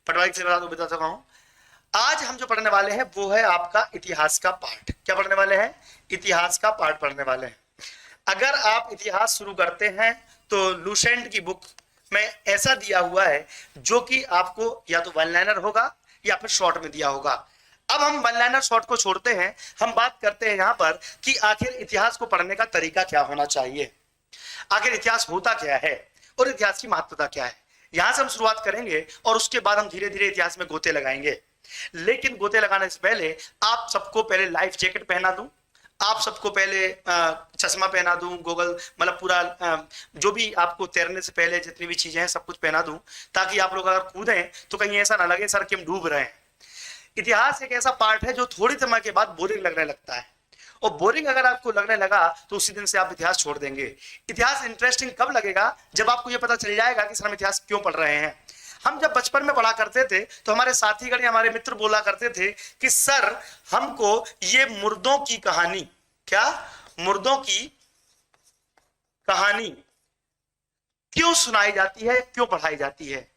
पटवारी से बता चुका हूं। आज हम जो पढ़ने वाले हैं वो है आपका इतिहास का पाठ। क्या पढ़ने वाले हैं? इतिहास का पाठ पढ़ने वाले हैं। अगर आप इतिहास शुरू करते हैं तो लूसेंट की बुक में ऐसा दिया हुआ है जो कि आपको या तो वन लाइनर होगा या फिर शॉर्ट में दिया होगा। अब हम वन लाइनर शॉर्ट को छोड़ते हैं, हम बात करते हैं यहां पर कि आखिर इतिहास को पढ़ने का तरीका क्या होना चाहिए, आखिर इतिहास होता क्या है और इतिहास की महत्वता क्या है। यहां से हम शुरुआत करेंगे और उसके बाद हम धीरे धीरे इतिहास में गोते लगाएंगे। लेकिन गोते लगाने से पहले आप सबको पहले लाइफ जैकेट पहना दूं, आप सबको पहले चश्मा पहना दूं, गोगल, मतलब पूरा जो भी आपको तैरने से पहले जितनी भी चीजें हैं सब कुछ पहना दूं, ताकि आप लोग अगर कूदें तो कहीं ऐसा ना लगे सर कि हम डूब रहे हैं। इतिहास एक ऐसा पार्ट है जो थोड़ी समय के बाद बोरिंग लगने लगता है, और बोरिंग अगर आपको लगने लगा तो उसी दिन से आप इतिहास छोड़ देंगे। इतिहास इंटरेस्टिंग कब लगेगा? जब आपको यह पता चल जाएगा कि सर हम इतिहास क्यों पढ़ रहे हैं। हम जब बचपन में पढ़ा करते थे तो हमारे साथीगण या हमारे मित्र बोला करते थे कि सर हमको ये मुर्दों की कहानी, क्या मुर्दों की कहानी क्यों सुनाई जाती है, क्यों पढ़ाई जाती है?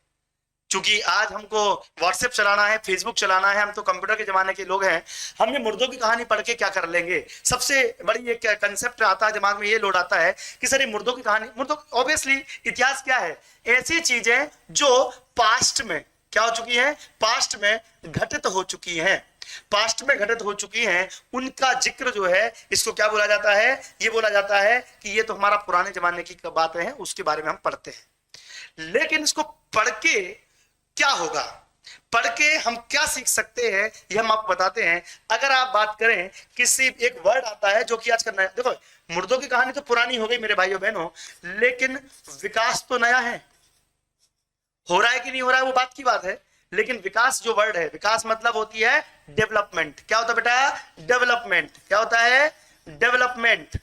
क्योंकि आज हमको व्हाट्सएप चलाना है, फेसबुक चलाना है, हम तो कंप्यूटर के जमाने के लोग हैं, हम ये मुर्दों की कहानी पढ़ के क्या कर लेंगे। सबसे बड़ी एक कंसेप्ट आता है दिमाग में, ये लोड आता है कि सर ये मुर्दों की कहानी, मुर्दों ऑब्वियसली इतिहास क्या है? ऐसी चीजें जो पास्ट में क्या हो चुकी हैं, पास्ट में घटित हो चुकी हैं, पास्ट में घटित हो चुकी हैं, उनका जिक्र जो है इसको क्या बोला जाता है? ये बोला जाता है कि ये तो हमारा पुराने जमाने की बातें हैं, उसके बारे में हम पढ़ते हैं। लेकिन इसको पढ़ के क्या होगा, पढ़ के हम क्या सीख सकते हैं, ये हम आपको बताते हैं। अगर आप बात करें, किसी एक वर्ड आता है जो कि आज का नया, देखो मुर्दों की कहानी तो पुरानी हो गई मेरे भाइयों बहनों, लेकिन विकास तो नया है। हो रहा है कि नहीं हो रहा है वो बात की बात है, लेकिन विकास जो वर्ड है, विकास मतलब होती है डेवलपमेंट। क्या होता है बेटा? डेवलपमेंट। क्या होता है? डेवलपमेंट।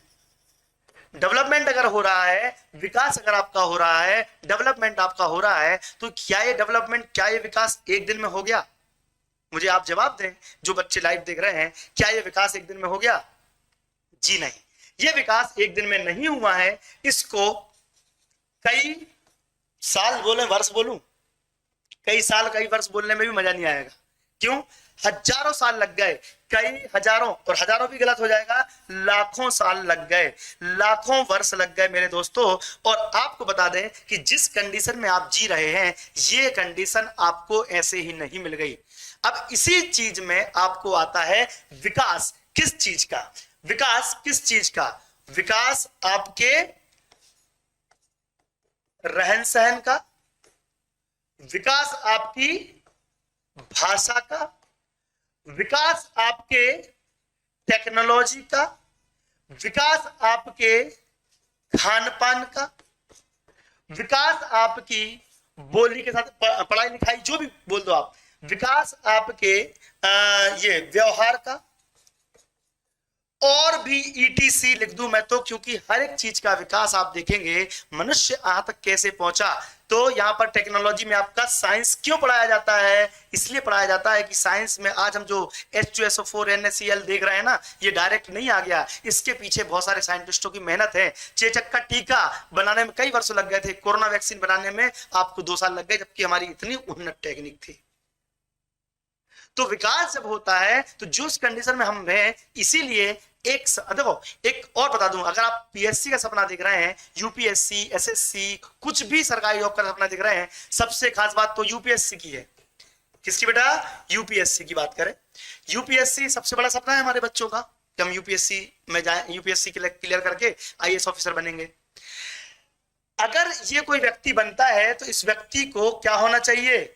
डेवलपमेंट अगर हो रहा है, विकास अगर आपका हो रहा है, डेवलपमेंट आपका हो रहा है, तो क्या ये डेवलपमेंट, क्या ये विकास एक दिन में हो गया? मुझे आप जवाब दें, जो बच्चे लाइव देख रहे हैं, क्या ये विकास एक दिन में हो गया? जी नहीं, ये विकास एक दिन में नहीं हुआ है। इसको कई साल बोले, वर्ष बोलूं, कई साल कई वर्ष बोलने में भी मजा नहीं आएगा। क्यों? हजारों साल लग गए, कई हजारों, और हजारों भी गलत हो जाएगा, लाखों साल लग गए, लाखों वर्ष लग गए मेरे दोस्तों। और आपको बता दें कि जिस कंडीशन में आप जी रहे हैं, ये कंडीशन आपको ऐसे ही नहीं मिल गई। अब इसी चीज में आपको आता है विकास। किस चीज का विकास? किस चीज का विकास? आपके रहन सहन का विकास, आपकी भाषा का विकास, आपके टेक्नोलॉजी का विकास, आपके खान पान का विकास, आपकी बोली के साथ पढ़ाई लिखाई जो भी बोल दो आप, विकास आपके ये व्यवहार का, और भी ईटीसी लिख दूं मैं तो, क्योंकि हर एक चीज का विकास आप देखेंगे मनुष्य यहां तक कैसे पहुंचा। तो यहां पर टेक्नोलॉजी में आपका साइंस क्यों पढ़ाया जाता है? इसलिए पढ़ाया जाता है कि साइंस में आज हम जो H2SO4 NaCl देख रहे हैं ना, ये डायरेक्ट नहीं आ गया, इसके पीछे बहुत सारे साइंटिस्टों की मेहनत है। चेचक का टीका बनाने में कई वर्ष लग गए थे, कोरोना वैक्सीन बनाने में आपको 2 साल लग गए, जबकि हमारी इतनी उन्नत टेक्निक थी। तो विकास जब होता है तो जो उस कंडीशन में हम हैं, इसीलिए एक देखो, एक और बता दूं, अगर आप पीएससी का सपना देख रहे हैं, यूपीएससी, एसएससी, कुछ भी सरकारी जॉब का सपना देख रहे हैं, सबसे खास बात तो यूपीएससी की है। किसकी बेटा? यूपीएससी की बात करें, यूपीएससी सबसे बड़ा सपना है हमारे बच्चों का कि हम यूपीएससी में जाएं, यूपीएससी क्लियर करके आईएएस ऑफिसर बनेंगे। अगर ये कोई व्यक्ति बनता है तो इस व्यक्ति को क्या होना चाहिए?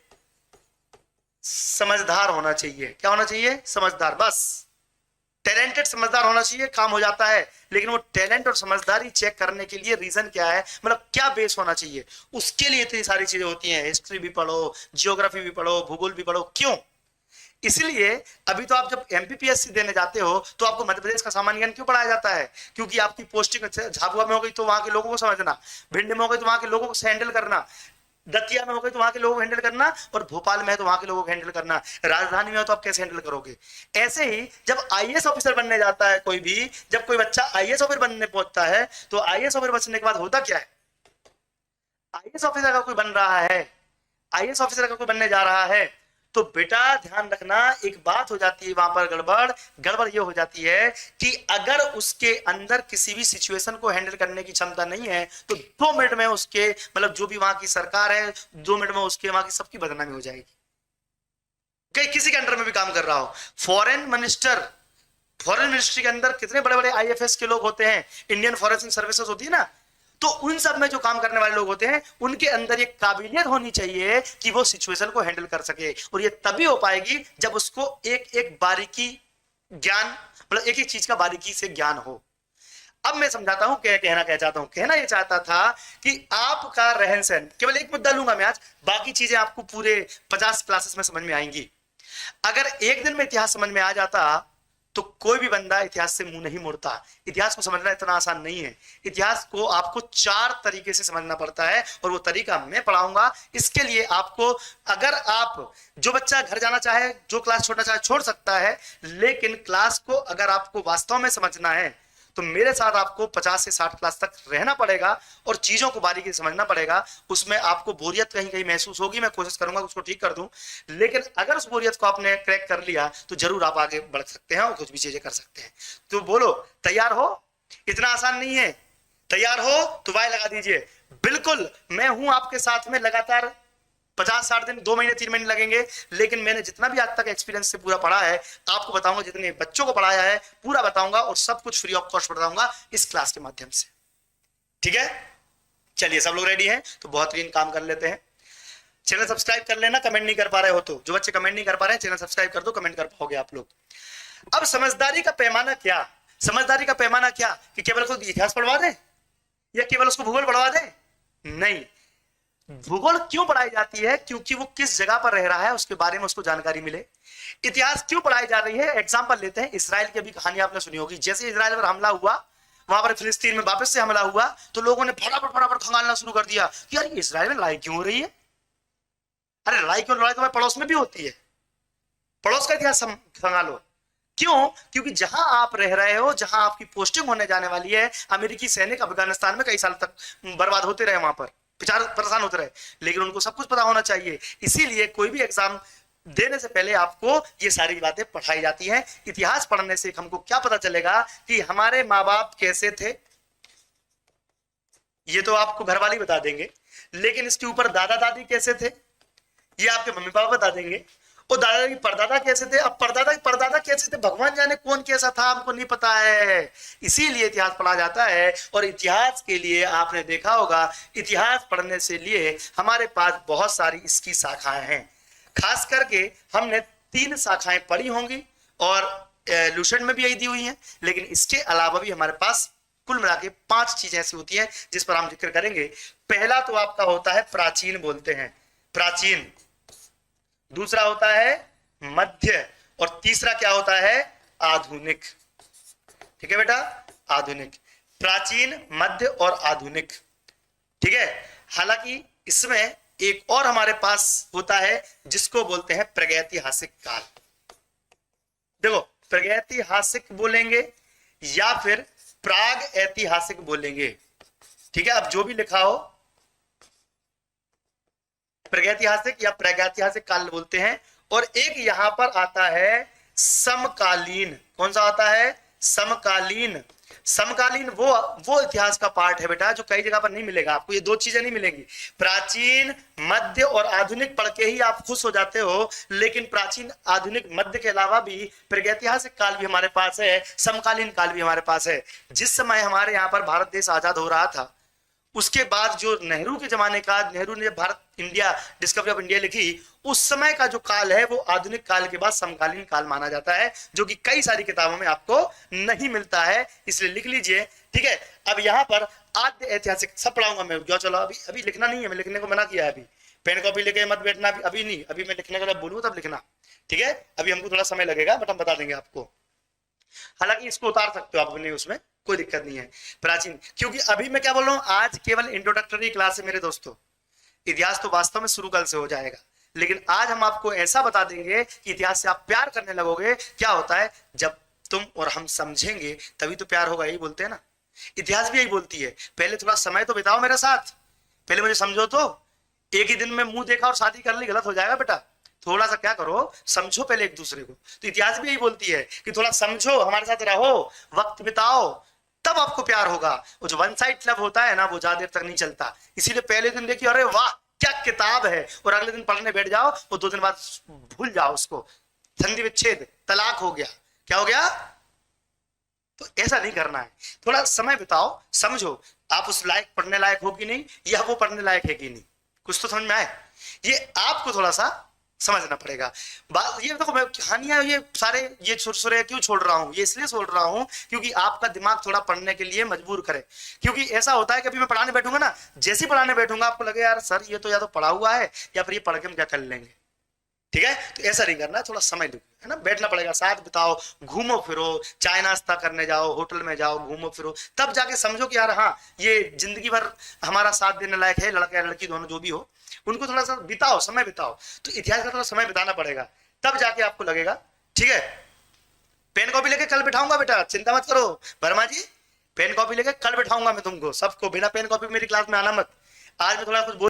समझदार होना चाहिए। क्या होना चाहिए? समझदार। बस टैलेंटेड समझदार होना चाहिए, काम हो जाता है। लेकिन वो टैलेंट और समझदारी चेक करने के लिए रीजन क्या है, मतलब क्या बेस होना चाहिए, उसके लिए इतनी सारी चीजें होती हैं। हिस्ट्री भी पढ़ो, जियोग्राफी भी पढ़ो, भूगोल भी पढ़ो। क्यों? इसलिए अभी तो आप जब एमपीपीएससी देने जाते हो तो आपको मध्य प्रदेश का सामान्य ज्ञान क्यों पढ़ाया जाता है? क्योंकि आपकी पोस्टिंग झाबुआ में हो गई तो वहां के लोगों को समझना, भिंड में हो गई तो वहां के लोगों को हैंडल करना, दतिया में हो गई तो वहां के लोगों को हैंडल करना, और भोपाल में है तो वहां के लोगों को हैंडल करना, राजधानी में हो तो आप कैसे हैंडल करोगे? ऐसे ही जब आईएएस ऑफिसर बनने जाता है कोई भी, जब कोई बच्चा आईएएस ऑफिसर बनने पहुंचता है तो आईएएस ऑफिसर बनने के बाद होता क्या है? आईएएस ऑफिसर अगर कोई बन रहा है, आईएएस ऑफिसर अगर कोई बनने जा रहा है तो बेटा ध्यान रखना, एक बात हो जाती है वहां पर गड़बड़ ये हो जाती है कि अगर उसके अंदर किसी भी सिचुएशन को हैंडल करने की क्षमता नहीं है तो 2 मिनट में उसके मतलब जो भी वहां की सरकार है 2 मिनट में उसके वहां की सबकी बदनामी हो जाएगी। कहीं किसी के अंडर में भी काम कर रहा हो, फॉरेन मिनिस्ट्री के अंदर कितने बड़े बड़े आईएफएस के लोग होते हैं, इंडियन फॉरेंसिक सर्विसेज होती है ना, तो उन सब में जो काम करने वाले लोग होते हैं उनके अंदर एक काबिलियत होनी चाहिए कि वो सिचुएशन को हैंडल कर सके, और ये तभी हो पाएगी जब उसको एक एक बारीकी ज्ञान मतलब एक एक चीज का बारीकी से ज्ञान हो। अब मैं समझाता हूं क्या कहना क्या चाहता हूं। कहना यह चाहता था कि आपका रहन सहन, केवल एक मुद्दा लूंगा मैं आज, बाकी चीजें आपको पूरे 50 क्लासेस में समझ में आएंगी। अगर एक दिन में इतिहास समझ में आ जाता तो कोई भी बंदा इतिहास से मुंह नहीं मोड़ता। इतिहास को समझना इतना आसान नहीं है। इतिहास को आपको 4 तरीके से समझना पड़ता है और वो तरीका मैं पढ़ाऊंगा। इसके लिए आपको, अगर आप जो बच्चा घर जाना चाहे, जो क्लास छोड़ना चाहे छोड़ सकता है, लेकिन क्लास को अगर आपको वास्तव में समझना है तो मेरे साथ आपको 50 से 60 क्लास तक रहना पड़ेगा और चीजों को बारीकी से समझना पड़ेगा। उसमें आपको बोरियत कहीं कहीं महसूस होगी, मैं कोशिश करूंगा उसको ठीक कर दूं, लेकिन अगर उस बोरियत को आपने क्रैक कर लिया तो जरूर आप आगे बढ़ सकते हैं और कुछ भी चीजें कर सकते हैं। तो बोलो तैयार हो? इतना आसान नहीं है। तैयार हो तो वाई लगा दीजिए। बिल्कुल मैं हूं आपके साथ में, लगातार 50-60 दिन, 2 महीने 3 महीने लगेंगे, लेकिन मैंने जितना भी आज तक एक्सपीरियंस से पूरा पढ़ा है आपको बताऊंगा, जितने बच्चों को पढ़ाया है पूरा बताऊंगा और सब कुछ फ्री ऑफ कॉस्ट बताऊंगा इस क्लास के माध्यम से। ठीक है, चलिए सब लोग रेडी हैं तो बेहतरीन काम कर लेते हैं। चैनल सब्सक्राइब कर लेना, कमेंट नहीं कर पा रहे हो तो, जो बच्चे कमेंट नहीं कर पा रहे हैं चैनल सब्सक्राइब कर दो, कमेंट कर पाओगे आप लोग। अब समझदारी का पैमाना क्या? समझदारी का पैमाना क्या कि केवल उसको इतिहास पढ़वा दे या केवल उसको भूगोल पढ़वा दे? नहीं, भूगोल क्यों पढ़ाई जाती है? क्योंकि वो किस जगह पर रह रहा है उसके बारे में उसको जानकारी मिले। इतिहास क्यों पढ़ाई जा रही है? एग्जांपल लेते हैं, इसराइल की अभी कहानी आपने सुनी होगी। जैसे इसराइल पर हमला हुआ, वहां पर फिलिस्तीन में वापस से हमला हुआ तो लोगों ने फटाफट खंगालना शुरू कर दिया कि यार इसराइल में लड़ाई क्यों हो रही है? अरे लड़ाई क्यों? लड़ाई तो पड़ोस में भी होती है, पड़ोस का इतिहास खंगालो। क्यों? क्योंकि जहां आप रह रहे हो, जहां आपकी पोस्टिंग होने जाने वाली है, अमेरिकी सैनिक अफगानिस्तान में कई साल तक बर्बाद होते रहे, वहां पर परेशान होते रहे, लेकिन उनको सब कुछ पता होना चाहिए। इसीलिए कोई भी एग्जाम देने से पहले आपको ये सारी बातें पढ़ाई जाती हैं। इतिहास पढ़ने से हमको क्या पता चलेगा कि हमारे माँ बाप कैसे थे, ये तो आपको घर वाले बता देंगे, लेकिन इसके ऊपर दादा दादी कैसे थे ये आपके मम्मी पापा बता देंगे, और दादा की परदादा कैसे थे, अब परदादा कैसे थे, भगवान जाने कौन कैसा था, हमको नहीं पता है। इसीलिए इतिहास पढ़ा जाता है। और इतिहास के लिए आपने देखा होगा, इतिहास पढ़ने से लिए हमारे पास बहुत सारी इसकी शाखाएं हैं। खास करके हमने 3 शाखाएं पढ़ी होंगी और लूसेंट में भी यही दी हुई हैं, लेकिन इसके अलावा भी हमारे पास कुल मिला के 5 चीजें ऐसी होती हैं जिस पर हम जिक्र करेंगे। पहला तो आपका होता है प्राचीन, बोलते हैं प्राचीन। दूसरा होता है मध्य, और तीसरा क्या होता है? आधुनिक। ठीक है बेटा, आधुनिक, प्राचीन, मध्य और आधुनिक। ठीक है, हालांकि इसमें एक और हमारे पास होता है जिसको बोलते हैं प्रागैतिहासिक काल। देखो, प्रागैतिहासिक बोलेंगे या फिर प्राग ऐतिहासिक बोलेंगे। ठीक है, अब जो भी लिखा हो, प्रागैतिहासिक या प्रागैतिहासिक काल बोलते हैं। और एक यहां पर आता है समकालीन। कौन सा आता है? समकालीन। समकालीन वो इतिहास का पार्ट है बेटा जो कई जगह पर नहीं मिलेगा आपको। ये 2 चीजें नहीं मिलेंगी, प्राचीन, मध्य और आधुनिक पढ़ के ही आप खुश हो जाते हो, लेकिन प्राचीन, आधुनिक, मध्य के अलावा भी प्रागैतिहासिक काल भी हमारे पास है, समकालीन काल भी हमारे पास है। जिस समय हमारे यहाँ पर भारत देश आजाद हो रहा था, उसके बाद जो नेहरू के जमाने का, नेहरू ने Bharat India discovery of India लिखी, उस समय का जो काल है वो आधुनिक काल के बाद समकालीन काल माना जाता है, जो कि कई सारी किताबों में आपको नहीं मिलता है, इसलिए लिख लीजिए। ठीक है, अब यहां पर आद्य ऐतिहासिक सब पढ़ाऊंगा मैं। जो चलो अभी लिखना नहीं है, मैं लिखने को मना किया है। अभी पेन कॉपी लेके मत बैठना, अभी नहीं, अभी मैं लिखने का बोलूँ तब लिखना। ठीक है, अभी हमको थोड़ा समय लगेगा बट हम बता देंगे आपको। हालांकि इसको उतार सकते हो आप अपने, उसमें कोई दिक्कत नहीं है। प्राचीन, क्योंकि अभी मैं क्या बोल रहा हूं, आज केवल इंट्रोडक्टरी क्लास है मेरे दोस्तों। इतिहास तो वास्तव में शुरू कल से हो जाएगा, लेकिन आज हम आपको ऐसा बता देंगे कि इतिहास से आप प्यार करने लगोगे। क्या होता है, जब तुम और हम समझेंगे तभी तो प्यार होगा, यही बोलते हैं ना। इतिहास भी यही बोलती है, पहले थोड़ा समय तो बिताओ मेरे साथ, पहले मुझे समझो तो। एक ही दिन में मुंह देखा और शादी कर ली, गलत हो जाएगा बेटा। थोड़ा सा क्या करो, समझो पहले एक दूसरे को। तो इतिहास भी यही बोलती है कि थोड़ा समझो, हमारे साथ रहो, वक्त बिताओ, तब आपको प्यार होगा। वो जो वन साइड लव होता है ना, वो ज्यादा देर तक नहीं चलता। इसीलिए पहले दिन देखिए अरे वाह क्या किताब है, और अगले दिन पढ़ने बैठ जाओ, और 2 दिन बाद भूल जाओ उसको, संधि विच्छेद, तलाक हो गया। क्या हो गया? तो ऐसा नहीं करना है। थोड़ा समय बिताओ, समझो आप उस लायक, पढ़ने लायक हो कि नहीं, या वो पढ़ने लायक है कि नहीं, कुछ तो समझ में आए। ये आपको थोड़ा सा समझना पड़ेगा। बात ये देखो, मैं कहानियां ये सारे ये सुरसुरे क्यों छोड़ रहा हूँ, ये इसलिए छोड़ रहा हूँ क्योंकि आपका दिमाग थोड़ा पढ़ने के लिए मजबूर करे। क्योंकि ऐसा होता है कि अभी मैं पढ़ाने बैठूंगा ना, जैसे ही पढ़ाने बैठूंगा आपको लगे यार सर ये तो या तो पढ़ा हुआ है, या फिर ये पढ़ के हम क्या कर लेंगे। ठीक है, तो ऐसा नहीं करना, थोड़ा समय दो, है ना, बैठना पड़ेगा, साथ बिताओ, घूमो फिरो, चाय नाश्ता करने जाओ, होटल में जाओ, घूमो फिरो, तब जाके समझो कि यार हाँ ये जिंदगी भर हमारा साथ देने लायक है, लड़का या लड़की दोनों जो भी हो, उनको थोड़ा सा बिताओ, समय बिताओ। तो इतिहास का थोड़ा समय बिताना पड़ेगा, तब जाके आपको लगेगा। ठीक है, पेन कॉपी लेके कल बिठाऊंगा बेटा, चिंता मत करो वर्मा जी, पेन कॉपी लेके कल बिठाऊंगा मैं तुमको सबको, बिना पेन कॉपी मेरी क्लास में आना मत। आज मैं थोड़ा कुछ